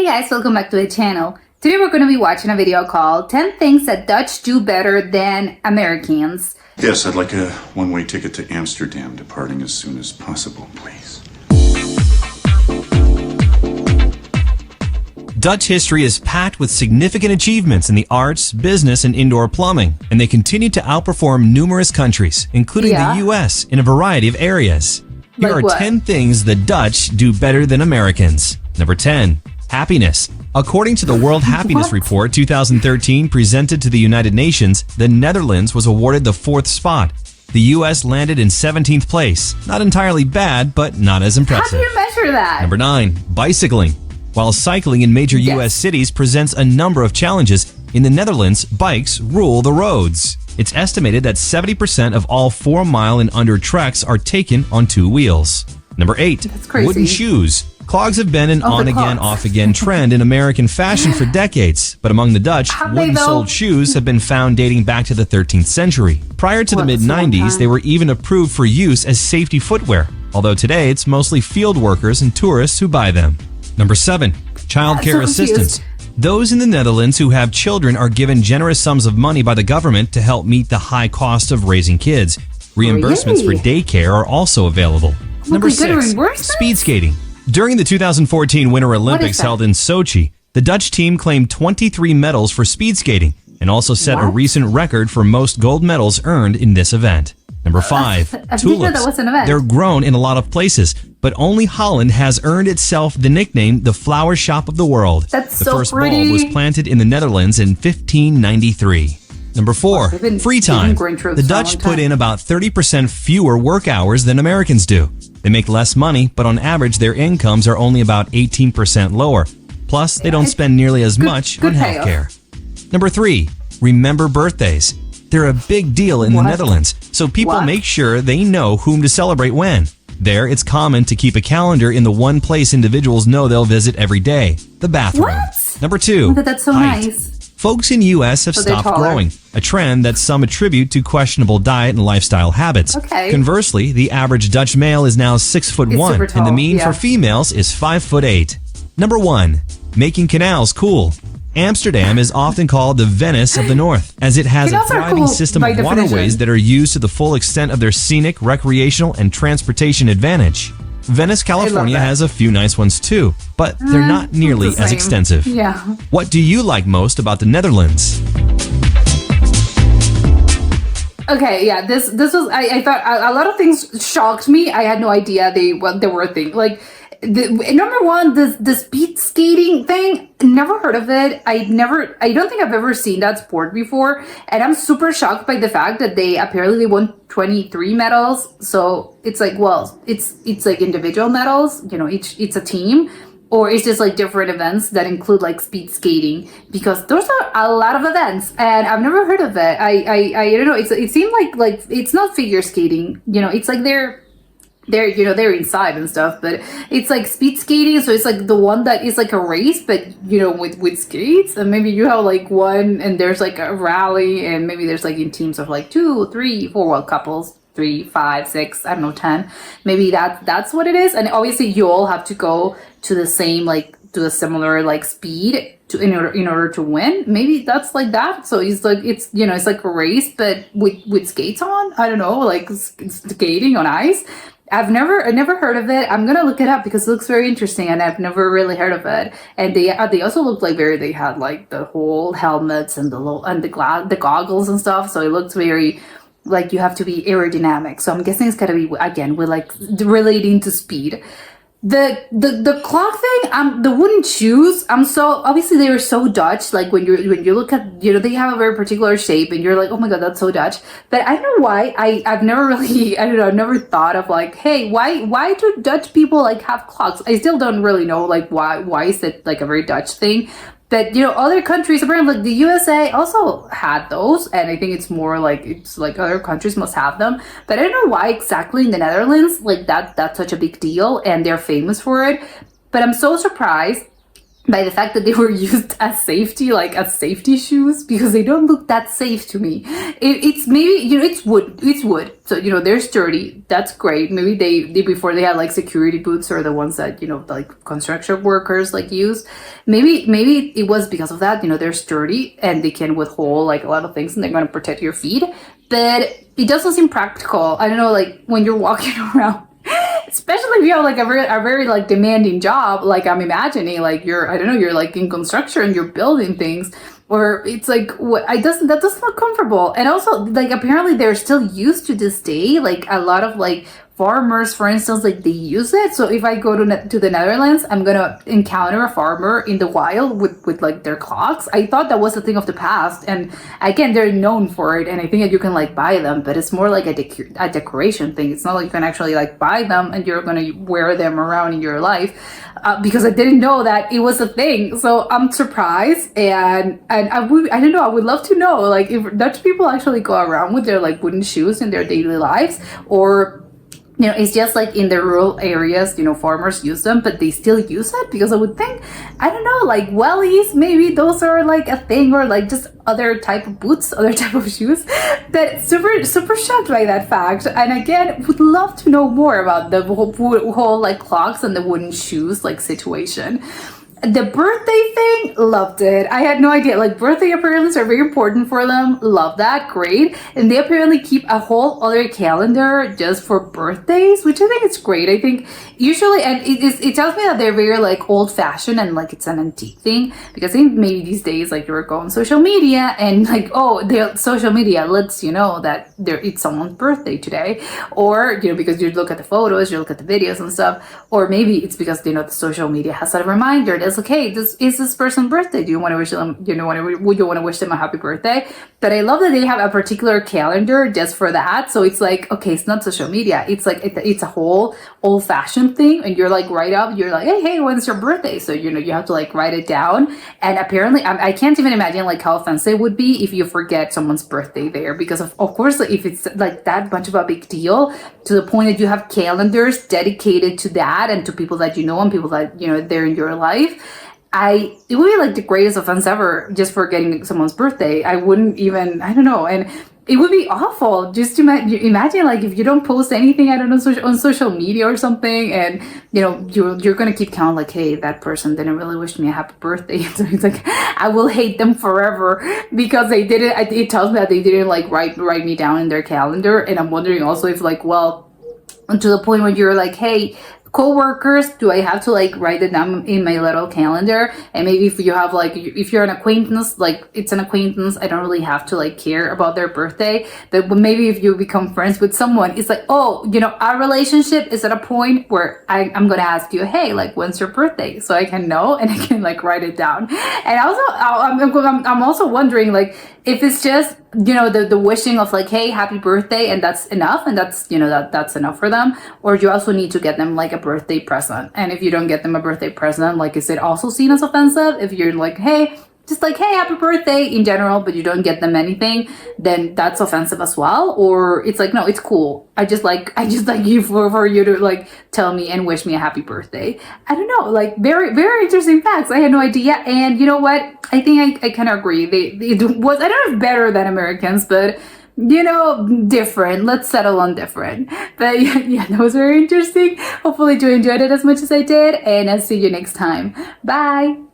guys, welcome back to the channel. Today we're going to be watching a video called 10 Things That Dutch Do Better Than Americans. Yes, I'd like a one-way ticket to Amsterdam, departing as soon as possible, please. Dutch history is packed with significant achievements in the arts, business, and indoor plumbing, and they continue to outperform numerous countries, including the U.S., in a variety of areas. Here are 10 things the Dutch do better than Americans. Number 10. Happiness. According to the World Happiness Report 2013 presented to the United Nations, the Netherlands was awarded the 4th spot. The U.S. landed in 17th place. Not entirely bad, but not as impressive. How do you measure that? Number 9. Bicycling. While cycling in major U.S. cities presents a number of challenges, in the Netherlands, bikes rule the roads. It's estimated that 70% of all 4-mile and under treks are taken on 2 wheels. Number 8. That's crazy. Wooden shoes. Clogs have been an on-again, off-again trend in American fashion for decades, but among the Dutch, wooden-soled shoes have been found dating back to the 13th century. Prior to the mid-90s, they were even approved for use as safety footwear, although today it's mostly field workers and tourists who buy them. Number 7. Childcare assistance. Those in the Netherlands who have children are given generous sums of money by the government to help meet the high cost of raising kids. Reimbursements for daycare are also available. Number 6. Speed skating. During the 2014 Winter Olympics held in Sochi, the Dutch team claimed 23 medals for speed skating and also set a recent record for most gold medals earned in this event. Number 5. Tulips. They're grown in a lot of places, but only Holland has earned itself the nickname the flower shop of the world. That's the so first pretty. bulb was planted in the Netherlands in 1593. Number 4. Free time. The Dutch put in about 30% fewer work hours than Americans do. They make less money, but on average their incomes are only about 18% lower. Plus, they don't spend nearly as much on healthcare. Number 3. Remember birthdays. They're a big deal in the Netherlands, so people make sure they know whom to celebrate when. There, it's common to keep a calendar in the one place individuals know they'll visit every day, the bathroom. Number 2. That's so nice. Folks in U.S. have stopped growing, a trend that some attribute to questionable diet and lifestyle habits. Conversely, the average Dutch male is now 6'1", and the mean for females is 5'8". Number 1. Making canals cool. Amsterdam is often called the Venice of the North, as it has a thriving system of waterways that are used to the full extent of their scenic, recreational, and transportation advantage. Venice, California has a few nice ones too, but they're not nearly as extensive. What do you like most about the Netherlands? Okay, yeah, this was, I thought a lot of things shocked me. I had no idea they were a thing. Like, number 1, the speed skating thing, never heard of it. I don't think I've ever seen that sport before, and I'm super shocked by the fact that they won 23 medals. So it's like, well, it's like individual medals, you know, it's a team, or it's just like different events that include like speed skating, because those are a lot of events and I've never heard of it. I don't know, it seemed like it's not figure skating, you know, it's like they're inside and stuff, but it's like speed skating, so it's like the one that is like a race, but you know, with skates, and maybe you have like one and there's like a rally, and maybe there's like in teams of like 2, 3, 4, well, couples, 3, 5, 6, I don't know, 10, maybe that's what it is. And obviously you all have to go to the same, like to a similar like speed in order to win. Maybe that's like that. So it's like, it's, you know, it's like a race but with skates on. I don't know, like skating on ice. I've never heard of it. I'm gonna look it up because it looks very interesting, and I've never really heard of it. And they also looked like they had like the whole helmets and the goggles and stuff. So it looks very like you have to be aerodynamic. So I'm guessing it's gonna be, again, with like relating to speed. The clock thing, the wooden shoes, obviously they were so Dutch. Like when you look at, you know, they have a very particular shape and you're like, oh my god, that's so Dutch. But I don't know why, I've never really, I don't know, I've never thought of like, hey, why do Dutch people like have clocks? I still don't really know like why is it like a very Dutch thing. But, you know, other countries, apparently, like the USA also had those, and I think it's more like, it's like other countries must have them. But I don't know why exactly in the Netherlands, like that's such a big deal, and they're famous for it. But I'm so surprised by the fact that they were used as safety, like as safety shoes, because they don't look that safe to me. It's maybe, it's wood. So, they're sturdy. That's great. Maybe they before they had like security boots or the ones that, like construction workers like use. Maybe it was because of that, they're sturdy and they can withhold like a lot of things and they're going to protect your feet. But it doesn't seem practical. I don't know, like when you're walking around, especially if you have like a very like demanding job, like I'm imagining, like you're like in construction, you're building things, or it's like that doesn't look comfortable. And also, like apparently they're still used to this day. Like a lot of like farmers, for instance, like they use it. So if I go to the Netherlands, I'm gonna encounter a farmer in the wild with like their clocks. I thought that was a thing of the past, and again, they're known for it, and I think that you can like buy them, but it's more like a decoration thing. It's not like you can actually like buy them and you're gonna wear them around in your life, because I didn't know that it was a thing. So I'm surprised, and I don't know. I would love to know like if Dutch people actually go around with their like wooden shoes in their daily lives, or it's just like in the rural areas, farmers use them, but they still use it, because I would think, I don't know, like wellies, maybe those are like a thing, or like just other type of boots, other type of shoes. But super shocked by that fact. And again, would love to know more about the whole like clocks and the wooden shoes like situation. The birthday thing, loved it. I had no idea. Like birthday apparently are very important for them. Love that, great. And they apparently keep a whole other calendar just for birthdays, which I think is great. I think usually, and it tells me that they're very like old fashioned and like it's an antique thing, because I think maybe these days like you go on social media and like, oh, the social media lets you know that it's someone's birthday today, or because you look at the photos, you look at the videos and stuff, or maybe it's because the social media has a reminder. It's okay, this is this person's birthday. Do you want to wish them, would you want to wish them a happy birthday? But I love that they have a particular calendar just for that. So it's like, okay, it's not social media. It's like, it's a whole old fashioned thing. And you're like, right up, you're like, hey, when's your birthday? So, you have to like write it down. And apparently, I can't even imagine like how offensive it would be if you forget someone's birthday there. Because of course, if it's like that much of a big deal to the point that you have calendars dedicated to that and to people that you know and people that, they're in your life. It would be like the greatest offense ever just for getting someone's birthday. I wouldn't even, I don't know. And it would be awful just to imagine like if you don't post anything, I don't know, on social media or something, and you're going to keep count like, hey, that person didn't really wish me a happy birthday. So it's like, I will hate them forever because they didn't, it tells me that they didn't like write me down in their calendar. And I'm wondering also if like, well, to the point where you're like, hey, co-workers, do I have to like write it down in my little calendar? And maybe if you have like, if you're an acquaintance, like it's an acquaintance, I don't really have to like care about their birthday. But maybe if you become friends with someone, it's like, oh, our relationship is at a point where I'm gonna ask you, hey, like when's your birthday, so I can know and I can like write it down. And also I'm also wondering like if it's just the wishing of like, hey, happy birthday, and that's enough, and that's that's enough for them, or you also need to get them like a birthday present. And if you don't get them a birthday present, like is it also seen as offensive if you're like, hey, just like, hey, happy birthday in general, but you don't get them anything, then that's offensive as well? Or it's like, no, it's cool, I just like you for you to like tell me and wish me a happy birthday. I don't know, like very interesting facts. I had no idea. And you know what, I think I kind of agree, it was, I don't know if better than Americans, but different. Let's settle on different. But yeah, that was very interesting. Hopefully you enjoyed it as much as I did, and I'll see you next time. Bye.